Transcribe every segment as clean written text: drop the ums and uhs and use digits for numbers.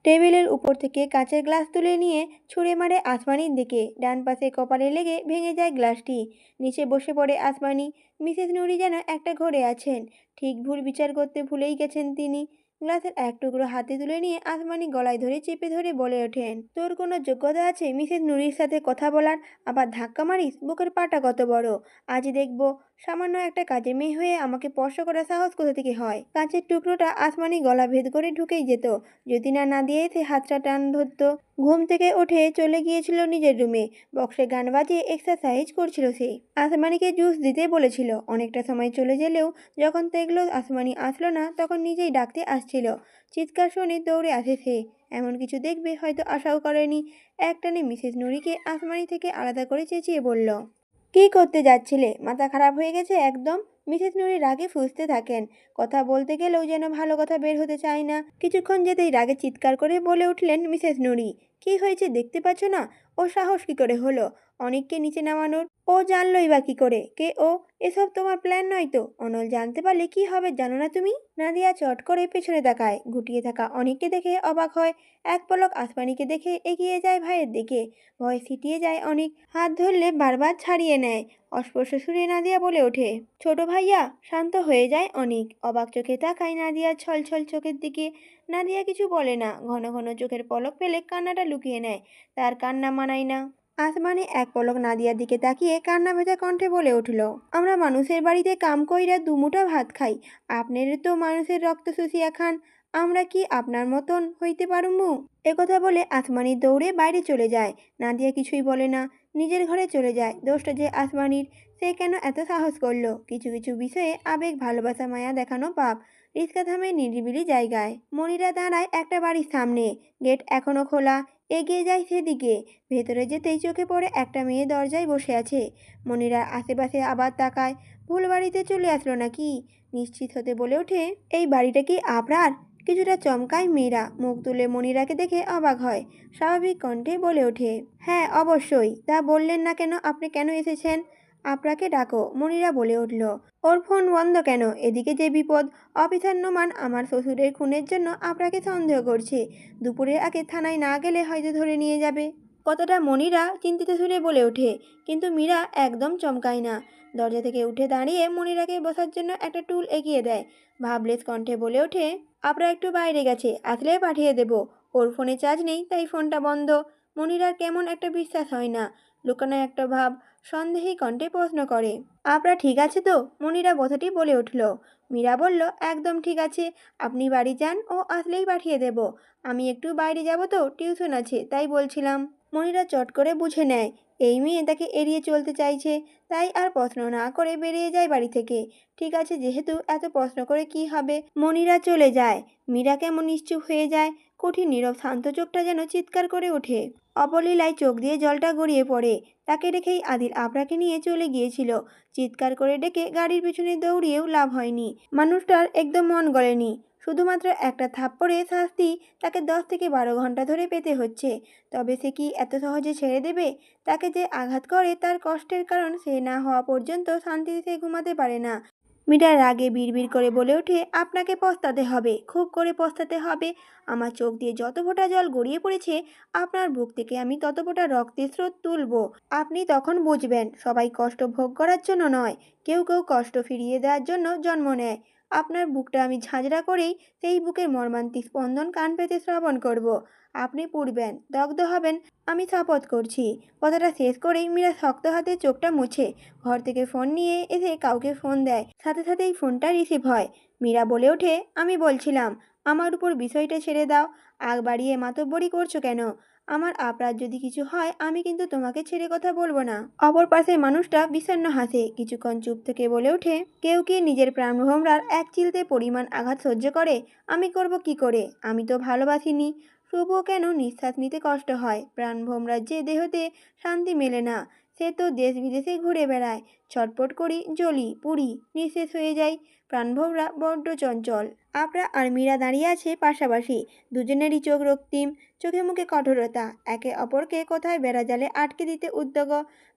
টেবিলের উপর থেকে কাঁচের গ্লাস তুলে নিয়ে ছুঁড়ে মারে আসমানির দিকে। ডান পাশে কপালে লেগে ভেঙে যায় গ্লাসটি। নিচে বসে পড়ে আসমানি। মিসেস নুরি যেন একটা ঘোরে আছেন। ঠিক ভুল বিচার করতে ভুলেই গেছেন তিনি। গ্লাসের এক টুকরো হাতে তুলে নিয়ে আসমানি গলায় ধরে চেপে ধরে বলে ওঠেন, তোর কোনো যোগ্যতা আছে মিসেস নুরির সাথে কথা বলার? আবার ধাক্কা মারিস? বুকের পাটা কত বড়! আজ দেখব সামান্য একটা কাজের মেয়ে হয়ে আমাকে স্পর্শ করার সাহস কোথা থেকে হয়। কাঁচের টুকরোটা আসমানি গলা ভেদ করে ঢুকেই যেত যদি না নাদিয়া এসে হাতটা টান ধরত। ঘুম থেকে উঠে চলে গিয়েছিল নিজের রুমে। বক্সে গান বাজিয়ে এক্সারসাইজ করছিল সে। আসমানিকে জুস দিতে বলেছিল। অনেকটা সময় চলে গেলেও যখন দেখলো আসমানি আসলো না তখন নিজেই ডাকতে আসছিল। চিৎকার শুনে দৌড়ে আসে সে। এমন কিছু দেখবে হয়তো আশাও করেনি। একটানে মিসেস নুরিকে আসমানি থেকে আলাদা করে চেঁচিয়ে বলল, কি করতে যাচ্ছিলে? মাথা খারাপ হয়ে গেছে একদম? মিসেস নুরি রাগে ফুঁসতে থাকেন। কথা বলতে গেলেও যেন ভালো কথা বের হতে চায় না। কিছুক্ষণ যেতেই রাগে চিৎকার করে বলে উঠলেন মিসেস নুরি, কি হয়েছে দেখতে পাচ্ছ না? ও সাহস কি করে হলো অনেককে নিচে নামানোর? ও জানলই বা কি করে কে ও? এসব তোমার প্ল্যান নয় তো? অনল জানতে পারলে কি হবে জানো না তুমি? নাদিয়া চট করে পেছনে তাকায়। গুটিয়ে থাকা অনেককে দেখে অবাক হয়। এক পলক আসমানিকে দেখে এগিয়ে যায় ভাইয়ের দিকে। ভয় ছিটিয়ে যায় অনেক। হাত ধরলে বারবার ছাড়িয়ে নেয়। অস্পষ্ট সুরে নাদিয়া বলে ওঠে, ছোট ভাইয়া। শান্ত হয়ে যায় অনেক। অবাক চোখে তাকায় নাদিয়ার ছলছল চোখের দিকে। নাদিয়া কিছু বলে না। ঘন ঘন চোখের পলক ফেলে কান্নাটা লুকিয়ে নেয়। তার কান্না মানায় না। আসমানি এক পলক নাদিয়ার দিকে তাকিয়ে কান্না ভেজা কণ্ঠে বলে উঠল, আমরা মানুষের বাড়িতে কাম কইরা দুমুঠা ভাত খাই। আপনার তো মানুষের রক্ত শুষিয়া খান। আমরা কি আপনার মতন হইতে পারুমু? একথা বলে আসমানি দৌড়ে বাইরে চলে যায়। নাদিয়া কিছুই বলে না। নিজের ঘরে চলে যায়। দোষটা যে আসমানির। সে কেন এত সাহস করলো? কিছু কিছু বিষয়ে আবেগ ভালোবাসা মায়া দেখানো পাপ। রিক্সা থামে নিরিবিলি জায়গায়। মনিরা দাঁড়ায় একটা বাড়ির সামনে। গেট এখনো খোলা। এগিয়ে যায় সেদিকে। ভেতরে যেতেই চোখে পড়ে একটা মেয়ে দরজায় বসে আছে। মনিরা আশেপাশে আবার তাকায়। ভুল বাড়িতে চলে আসলো নাকি? নিশ্চিত হতে বলে ওঠে, এই বাড়িটা কি আপনার? কিছুটা চমকায় মেয়েরা। মুখ তুলে মনিরাকে দেখে অবাক হয়। স্বাভাবিক কণ্ঠে বলে ওঠে, হ্যাঁ অবশ্যই। তা বললেন না কেন আপনি কেন এসেছেন? আপনাকে ডাকো, মনিরা বলে উঠল। ওর ফোন বন্ধ কেন? এদিকে যে বিপদ। অফিসার নোমান আমার শ্বশুরের খুনের জন্য আপনাকে সন্দেহ করছে। দুপুরের আগে থানায় না গেলে হয়তো ধরে নিয়ে যাবে। কথাটা মনিরা চিন্তিত সুরে বলে ওঠে। কিন্তু মীরা একদম চমকায় না। দরজা থেকে উঠে দাঁড়িয়ে মনিরাকে বসার জন্য একটা টুল এগিয়ে দেয়। ভাবলেস কণ্ঠে বলে ওঠে, আপনারা একটু বাইরে গেছে, আসলে পাঠিয়ে দেব। ওর ফোনে চার্জ নেই তাই ফোনটা বন্ধ। মনিরার কেমন একটা বিশ্বাস হয় না। লুকানো একটা ভাব। সন্দেহী কণ্ঠে প্রশ্ন করে, আপনারা ঠিক আছে তো? মনিরা কথাটি বলে উঠল। মীরা বলল, একদম ঠিক আছে। আপনি বাড়ি যান, ও আসলেই পাঠিয়ে দেব। আমি একটু বাইরে যাব তো, টিউশন আছে, তাই বলছিলাম। মনিরা চট করে বুঝে নেয় এই মেয়ে তাকে এড়িয়ে চলতে চাইছে। তাই আর প্রশ্ন না করে বেরিয়ে যায় বাড়ি থেকে। ঠিক আছে যেহেতু এত প্রশ্ন করে কি হবে। মনিরা চলে যায়। মীরা কেমন নিশ্চুপ হয়ে যায়। কঠিন নীরব শান্ত চোখটা যেন চিৎকার করে ওঠে। অবলীলায় চোখ দিয়ে জলটা গড়িয়ে পড়ে। তাকে রেখেই আদিল আবরাকে নিয়ে চলে গিয়েছিল। চিৎকার করে ডেকে গাড়ির পিছনে দৌড়িয়েও লাভ হয়নি। মানুষটার একদম মন গলেনি। শুধুমাত্র একটা থাপ্পড়ে শাস্তি তাকে 10 থেকে 12 ঘন্টা ধরে পেতে হচ্ছে। তবে সে কি এত সহজে ছেড়ে দেবে? তাকে যে আঘাত করে তার কষ্টের কারণ সে না হওয়া পর্যন্ত শান্তিতে সে ঘুমাতে পারে না। মীরা রাগে বিড়বিড় করে বলে ওঠে, আপনাকে পস্তাতে হবে, খুব করে পস্তাতে হবে। আমার চোখ দিয়ে যত ফোঁটা জল গড়িয়ে পড়েছে, আপনার বুক থেকে আমি তত ফোঁটা রক্তের স্রোত তুলব। আপনি তখন বুঝবেন সবাই কষ্ট ভোগ করার জন্য নয়, কেউ কেউ কষ্ট ফিরিয়ে দেওয়ার জন্য জন্ম নেয়। আপনার বুকটা আমি ঝাঁঝরা করেই সেই বুকের মর্মান্তিক স্পন্দন কান পেতে শ্রবণ করব। আপনি পুড়বেন, দগ্ধ হবেন, আমি শপথ করছি। কথাটা শেষ করেই মীরা শক্ত হাতে চোখটা মুছে ঘর থেকে ফোন নিয়ে এসে কাউকে ফোন দেয়। সাথে সাথেই ফোনটা রিসিভ হয়। মীরা বলে ওঠে, আমি বলছিলাম আমার উপর বিষয়টা ছেড়ে দাও। আগ বাড়িয়ে মাতব্বরি করছো কেন? আমার আপনার যদি কিছু হয় আমি কিন্তু তোমাকে ছেড়ে কথা বলবো না। অপর পাশে মানুষটা বিষণ্ণ হাসে। কিছুক্ষণ চুপ থেকে বলে ওঠে, কেউ কি নিজের প্রাণভোমরার এক চিলতে পরিমাণ আঘাত সহ্য করে? আমি করব কি করে? আমি তো ভালোবাসিনি। শুভ কেন নিঃশ্বাস নিতে কষ্ট হয়? প্রাণভোমরার যে দেহতে শান্তি মেলে না, সে তো দেশ বিদেশে ঘুরে বেড়ায়। ছটপট করি, জ্বলি, পুড়ি, নিঃশেষ হয়ে যাই। প্রাণভোমরা বড্ড চঞ্চল। আপরা আর মীরা দাঁড়িয়ে আছে পাশাপাশি। দুজনেরই চোখ রক্তিম, চোখে মুখে কঠোরতা। একে অপরকে কোথায় বেড়াজালে আটকে দিতে উদ্যোগ।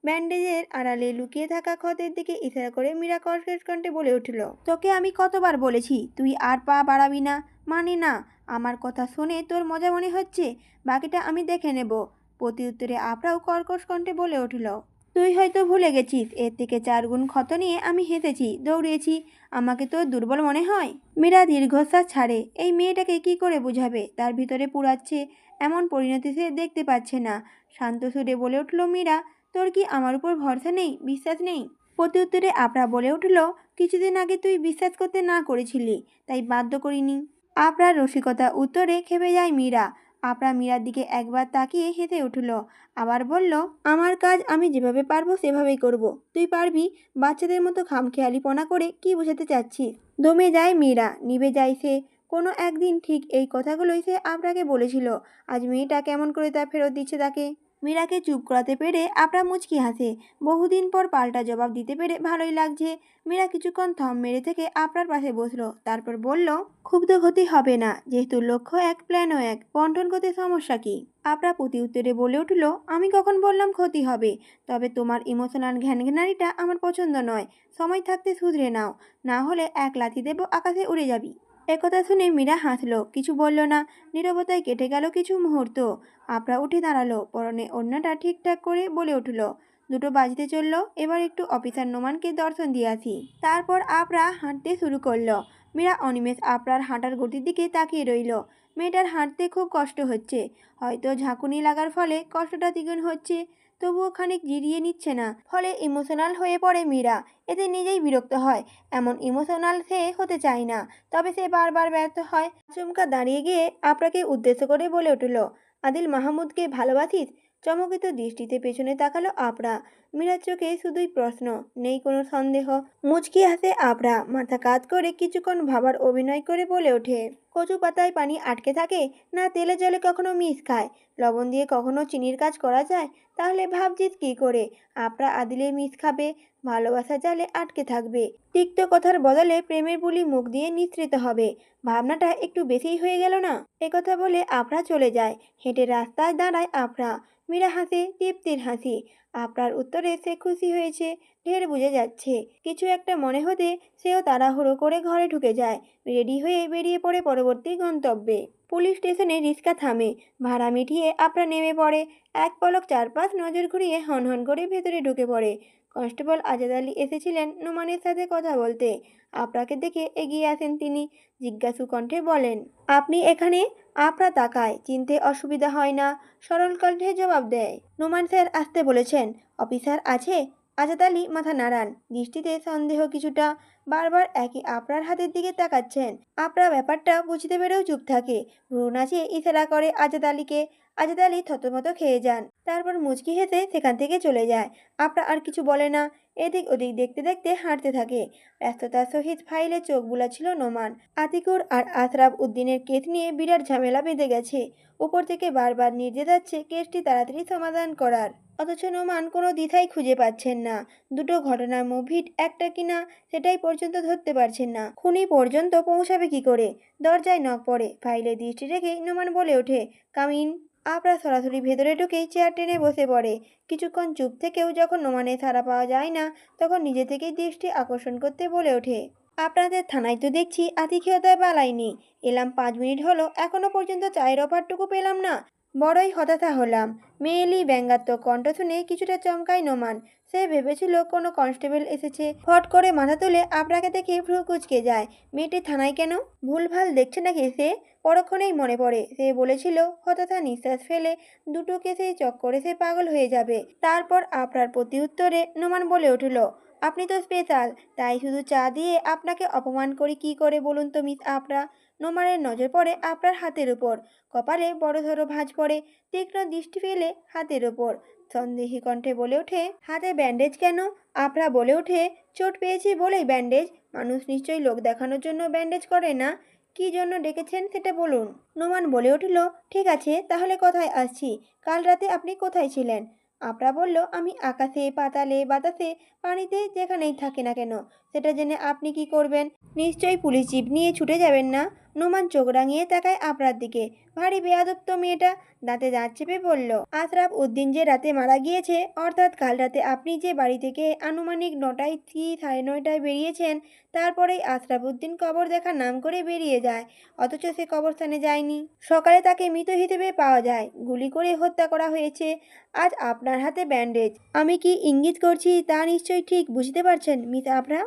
ব্যান্ডেজের আড়ালে লুকিয়ে থাকা ক্ষতের দিকে ইশারা করে মীরা কর্কশ কণ্ঠে বলে উঠল, তোকে আমি কতবার বলেছি তুই আর পা বাড়াবি না? মানে না। আমার কথা শুনে তোর মজা মনে হচ্ছে, বাকিটা আমি দেখে নেব। প্রতি উত্তরে আফরাও কর্কশ কণ্ঠে বলে উঠল, তুই হয়তো ভুলে গেছিস, এর থেকে 4 গুণ ক্ষত নিয়ে আমি হেসেছি, দৌড়িয়েছি। আমাকে তোর দুর্বল মনে হয়? মীরা দীর্ঘশ্বাস ছাড়ে। এই মেয়েটাকে কি করে বুঝাবে তার ভিতরে পুড়াচ্ছে এমন পরিণতি সে দেখতে পাচ্ছে না। শান্ত সুরে বলে উঠল মীরা, তোর কি আমার উপর ভরসা নেই, বিশ্বাস নেই? প্রত্যুত্তরে আফরা বলে উঠল, কিছুদিন আগে তুই বিশ্বাস করতে না করেছিলি, তাই বাধ্য করিনি। আফরার রসিকতা উত্তরে খেপে যায় মীরা। আফরা মীরার দিকে একবার তাকিয়ে হেসে উঠল, আবার বলল, আমার কাজ আমি যেভাবে পারবো সেভাবেই করব। তুই পারবি? বাচ্চাদের মতো খামখেয়ালিপনা করে কি বোঝাতে চাচ্ছিস? দমে যায় মীরা, নিভে যায় সে। কোনো একদিন ঠিক এই কথাগুলোই সে আফরাকে বলেছিল। আজ মেয়েটা কেমন করে তা ফেরত দিচ্ছে তাকে। মীরাকে চুপ করাতে পেরে আফরা মুচকি হাসে। বহুদিন পর পাল্টা জবাব দিতে পেরে ভালোই লাগছে। মীরা কিছুক্ষণ থম মেরে থেকে আফরার পাশে বসলো, তারপর বলল, ক্ষুব্ধ ক্ষতি হবে না, যেহেতু লক্ষ্য এক, প্ল্যানও এক, বন্টন করতে সমস্যা কি? আফরা প্রতি উত্তরে বলে উঠল, আমি কখন বললাম ক্ষতি হবে? তবে তোমার ইমোশনাল ঘ্যানঘ্যানারিটা আমার পছন্দ নয়। সময় থাকতে শুধরে নাও, না হলে এক লাথি দেব, আকাশে উড়ে যাবি। একথা শুনে মীরা হাসলো, কিছু বলল না। নীরবতায় কেটে গেল কিছু মুহূর্ত। আফরা উঠে দাঁড়ালো, পরনে ওড়নাটা ঠিকঠাক করে বলে উঠল, 2টো বাজতে চললো, এবার একটু অফিসার নোমানকে দর্শন দিয়ে আসি। তারপর আফরা হাঁটতে শুরু করলো। মীরা অনিমেষ আফরার হাঁটার গতির দিকে তাকিয়ে রইল। মেয়েটার হাঁটতে খুব কষ্ট হচ্ছে, হয়তো ঝাঁকুনি লাগার ফলে কষ্টটা দ্বিগুণ হচ্ছে। তবুও খানিক জিরিয়ে নিচ্ছে না, ফলে ইমোশনাল হয়ে পড়ে মীরা। এতে নিজেই বিরক্ত হয়। এমন ইমোশনাল সে হতে চায় না, তবে সে বারবার ব্যর্থ হয়। আচমকা দাঁড়িয়ে গিয়ে আফরাকে উদ্দেশ্য করে বলে উঠল, আদিল মাহমুদকে ভালোবাসিস? চমকিত দৃষ্টিতে পেছনে তাকালো আফরা। মীরার চোখে শুধুই প্রশ্ন, নেই কোনো সন্দেহ। মুচকি হাসে আফরা, মাথা কাত করে কিছুক্ষণ ভাবার অভিনয় করে বলে ওঠে, কচু পাতায় পানি আটকে থাকে না, তেলে জলে কখনো মিশ খায়, লবণ দিয়ে কখনো চিনির কাজ করা যায়? তাহলে ভাবছিস কি করে আফরা আদিলের মিশ খাবে, ভালোবাসা জালে আটকে থাকবে, তিক্ত কথার বদলে প্রেমের বুলি মুখ দিয়ে নিঃসৃত হবে? ভাবনাটা একটু বেশিই হয়ে গেল না? একথা বলে আফরা চলে যায়। হেঁটে রাস্তায় দাঁড়ায় আফরা। মীরা হাসে, তৃপ্তির হাসি। আফরার উত্তরে সে খুশি হয়েছে, ঢের বুঝে যাচ্ছে। কিছু একটা মনে হতে সেও তাড়াহুড়ো করে ঘরে ঢুকে যায়। রেডি হয়ে বেরিয়ে পড়ে পরবর্তী গন্তব্যে। পুলিশ স্টেশনে রিক্সা থামে। ভাড়া মিটিয়ে আফরা নেমে পড়ে। এক পলক চারপাশ নজর ঘুরিয়ে হনহন করে ভেতরে ঢুকে পড়ে। কনস্টেবল আজাদ আলী এসেছিলেন নোমানের সাথে কথা বলতে। আফরাকে দেখে এগিয়ে আসেন তিনি। জিজ্ঞাসু কণ্ঠে বলেন, আপনি এখানে? আফরা তাকায়, চিনতে অসুবিধা হয় না। সরল কণ্ঠে জবাব দেয়, নোমান স্যার আসতে বলেছেন। অফিসার আছে? আজাদ আলী মাথা নাড়ান, দৃষ্টিতে সন্দেহ কিছুটা। বারবার একই আফরার হাতের দিকে তাকাচ্ছেন। আফরা ব্যাপারটা বুঝতে পেরেও চুপ থাকে। ভ্রু নাচিয়ে ইশারা করে আজাদ আলীকে। আজাদ আলী থতমত খেয়ে যান, তারপর মুচকি হেসে সেখান থেকে চলে যায়। আফরা আর কিছু বলে না। এদিক ওদিক দেখতে দেখতে হাঁটতে থাকে। ব্যস্ততার সহিত ফাইলে চোখ বুলাচ্ছিল নোমান। আতিকুর আর আশরাফ উদ্দিনের কেস নিয়ে বিরাট ঝামেলা বেঁধে গেছে। উপর থেকে বারবার নির্দেশ যাচ্ছে কেসটি তাড়াতাড়ি সমাধান করার। অথচ নোমান কোনো দ্বিধাই খুঁজে পাচ্ছেন না। দুটো ঘটনার মুভিট একটা কিনা সেটাই পর্যন্ত ধরতে পারছেন না। খুনি পর্যন্ত পৌঁছাবে কি করে? দরজায় নক পড়ে। ফাইলে দৃষ্টি রেখেই নোমান বলে ওঠে, কামিন। আফরা সরাসরি ভেতরে ঢুকেই চেয়ার টেনে বসে পড়ে। কিছুক্ষণ চুপ থেকেও যখন নোমানের সাড়া পাওয়া যায় না, তখন নিজে থেকেই দৃষ্টি আকর্ষণ করতে বলে ওঠে, আপনাদের থানায় তো দেখছি আতিথেয়তায় পালাইনি। এলাম 5 মিনিট হলো, এখনো পর্যন্ত চায়ের অফারটুকু পেলাম না। বড়ই হতাশা হলাম। মেয়েলি ব্যঙ্গাত্মক কণ্ঠ শুনে কিছুটা চমকায় নোমান। সে ভেবেছিল কোনো কনস্টেবল এসেছে। ফট করে মাথা তুলে আফরাকে দেখে ভ্রু কুঁচকে যায়। মেয়েটি থানায় কেন? ভুলভাল দেখছে নাকি সে? পরক্ষণেই মনে পড়ে সে বলেছিল হতাশা নিঃশ্বাস ফেলে 2টো কেসেই চক্করে সে পাগল হয়ে যাবে। তারপর আফরার প্রতি উত্তরে নোমান বলে উঠল, আপনি তো স্পেশাল, তাই শুধু চা দিয়ে আপনাকে অপমান করি কি করে বলুন তো মিস আফরা? নোমানের নজর পড়ে আফরার হাতের উপর। কপালে বড়সড় ভাঁজ পড়ে। তীক্ষ্ণ দৃষ্টি ফেলে হাতের ওপর। সন্দেহী কণ্ঠে বলে ওঠে, হাতে ব্যান্ডেজ কেন? আফরা বলে ওঠে, চোট পেয়েছি বলেই ব্যান্ডেজ। মানুষ নিশ্চয়ই লোক দেখানোর জন্য ব্যান্ডেজ করে না। কী জন্য ডেকেছেন সেটা বলুন। নোমান বলে উঠল, ঠিক আছে, তাহলে কথায় আসছি। কাল রাতে আপনি কোথায় ছিলেন? আফরা বলল, আমি আকাশে, পাতালে, বাতাসে, পানিতে যেখানেই থাকি না কেন সেটা জেনে আপনি কি করবেন? নিশ্চয়ই পুলিশ জিপ নিয়ে ছুটে যাবেন না? নোমান চোখ রাঙিয়ে তাকায় আফরার দিকে। ভারী বেয়াদব তো মেয়েটা, দাঁতে দাঁত চেপে বলল। আশরাফ উদ্দিন যে রাতে মারা গিয়েছে, অর্থাৎ কাল রাতে আপনি যে বাড়ি থেকে আনুমানিক 9টায় কি 9:30টায় বেরিয়েছেন, তারপরেই আশরাফ উদ্দিন কবর দেখার নাম করে বেরিয়ে যায়। অথচ সে কবরস্থানে যায়নি। সকালে তাকে মৃত হিসেবে পাওয়া যায়, গুলি করে হত্যা করা হয়েছে। আজ আপনার হাতে ব্যান্ডেজ। আমি কি ইঙ্গিত করছি তা নিশ্চয়ই ঠিক বুঝতে পারছেন মিস আফরা?